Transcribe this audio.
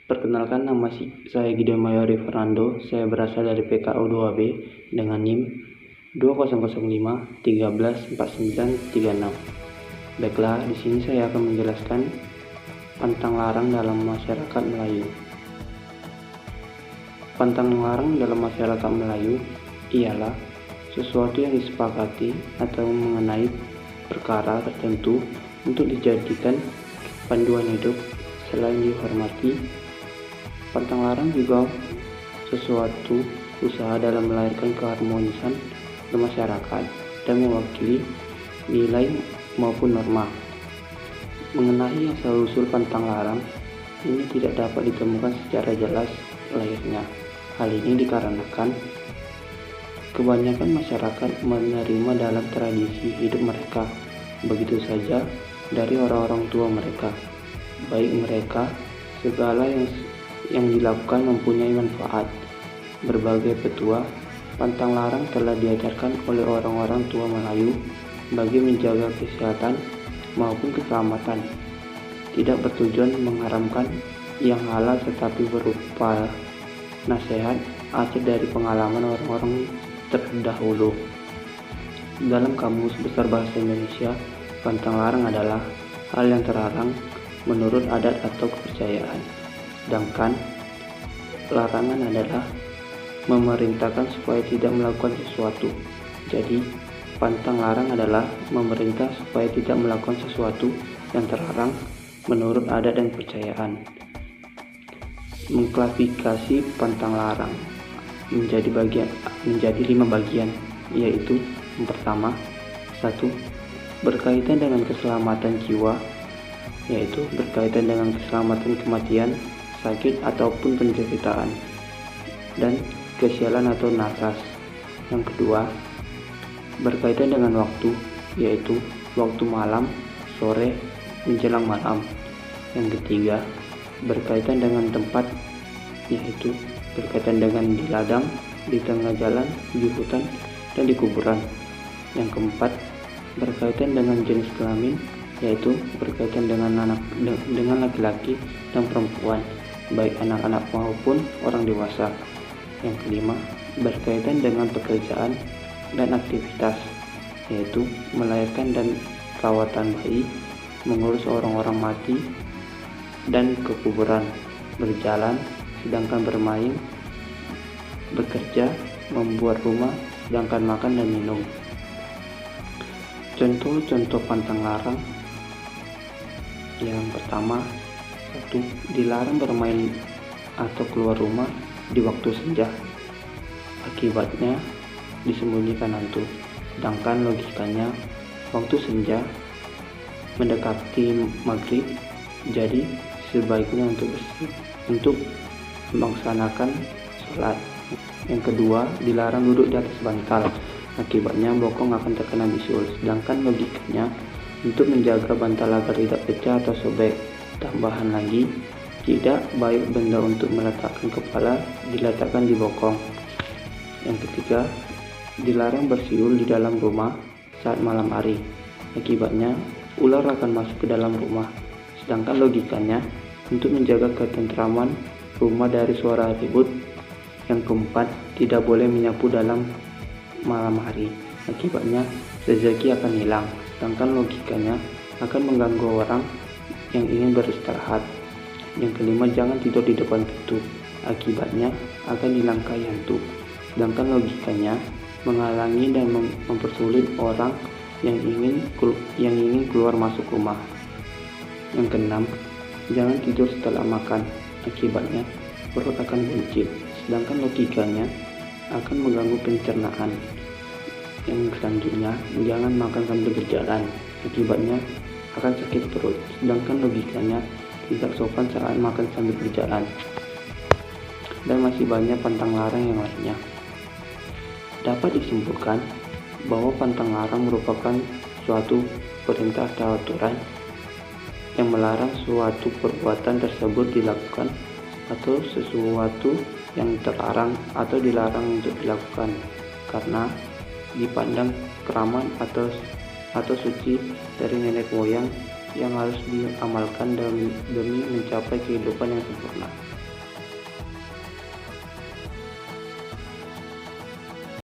Perkenalkan, saya Gideon Mayori Fernando. Saya berasal dari PKU 2B dengan NIM 2005134936. Baiklah, di sini saya akan menjelaskan pantang larang dalam masyarakat Melayu. Pantang larang dalam masyarakat Melayu ialah sesuatu yang disepakati atau mengenai perkara tertentu untuk dijadikan panduan hidup selain dihormati. Pantang larang juga sesuatu usaha dalam melahirkan keharmonisan bermasyarakat dan mewakili nilai maupun norma. Mengenai asal-usul pantang larang, ini tidak dapat ditemukan secara jelas lahirnya. Hal ini dikarenakan kebanyakan masyarakat menerima dalam tradisi hidup mereka begitu saja dari orang-orang tua mereka. Baik mereka, segala yang dilakukan mempunyai manfaat. Berbagai petua pantang larang telah diajarkan oleh orang-orang tua Melayu bagi menjaga kesehatan maupun keselamatan. Tidak bertujuan mengharamkan yang halal, tetapi berupa nasihat aceh dari pengalaman orang-orang terdahulu. Dalam Kamus Besar Bahasa Indonesia, pantang larang adalah hal yang terlarang menurut adat atau kepercayaan. Sedangkan larangan adalah memerintahkan supaya tidak melakukan sesuatu. Jadi, pantang larang adalah memerintah supaya tidak melakukan sesuatu yang terlarang menurut adat dan kepercayaan. Mengklasifikasi pantang larang menjadi 5 bagian, yaitu yang pertama, 1. Berkaitan dengan keselamatan jiwa, yaitu berkaitan dengan keselamatan kematian, sakit ataupun penderitaan, dan kesialan atau nasas. Yang kedua, berkaitan dengan waktu, yaitu waktu malam, sore, menjelang malam. Yang ketiga, berkaitan dengan tempat, yaitu berkaitan dengan di ladang, di tengah jalan, di hutan, dan di kuburan. Yang keempat, berkaitan dengan jenis kelamin, yaitu berkaitan dengan laki-laki dan perempuan, baik anak-anak maupun orang dewasa. Yang kelima, berkaitan dengan pekerjaan dan aktivitas, yaitu melahirkan dan perawatan bayi, mengurus orang-orang mati, dan ke kuburan, berjalan, sedangkan bermain, bekerja, membuat rumah, sedangkan makan dan minum. Contoh-contoh pantang larang. Yang pertama, 1. Dilarang bermain atau keluar rumah di waktu senja. Akibatnya disembunyikan hantu. Sedangkan logikanya, waktu senja mendekati maghrib, jadi sebaiknya untuk melaksanakan sholat. Yang kedua, dilarang duduk di atas bantal. Akibatnya bokong akan terkena bisul. Sedangkan logikanya, untuk menjaga bantal agar tidak pecah atau sobek. Tambahan lagi, tidak baik benda untuk meletakkan kepala diletakkan di bokong. Yang ketiga, dilarang bersiul di dalam rumah saat malam hari. Akibatnya ular akan masuk ke dalam rumah. Sedangkan logikanya, untuk menjaga ketentraman rumah dari suara ribut. Yang keempat, tidak boleh menyapu dalam malam hari. Akibatnya rezeki akan hilang. Sedangkan logikanya akan mengganggu orang yang ingin beristirahat. Yang kelima, jangan tidur di depan pintu. Akibatnya akan dilangkai hantu. Sedangkan logikanya menghalangi dan mempersulit orang yang ingin keluar masuk rumah. Yang keenam, jangan tidur setelah makan. Akibatnya perut akan buncit. Sedangkan logikanya akan mengganggu pencernaan. Yang selanjutnya, jangan makan sambil berjalan. Akibatnya akan sakit perut. Sedangkan logikanya tidak sopan saat makan sambil berjalan. Dan masih banyak pantang larang yang lainnya. Dapat disimpulkan bahwa pantang larang merupakan suatu perintah atau aturan yang melarang suatu perbuatan tersebut dilakukan atau sesuatu yang terlarang atau dilarang untuk dilakukan karena dipandang keramat atau suci dari nenek moyang yang harus diamalkan demi mencapai kehidupan yang sempurna.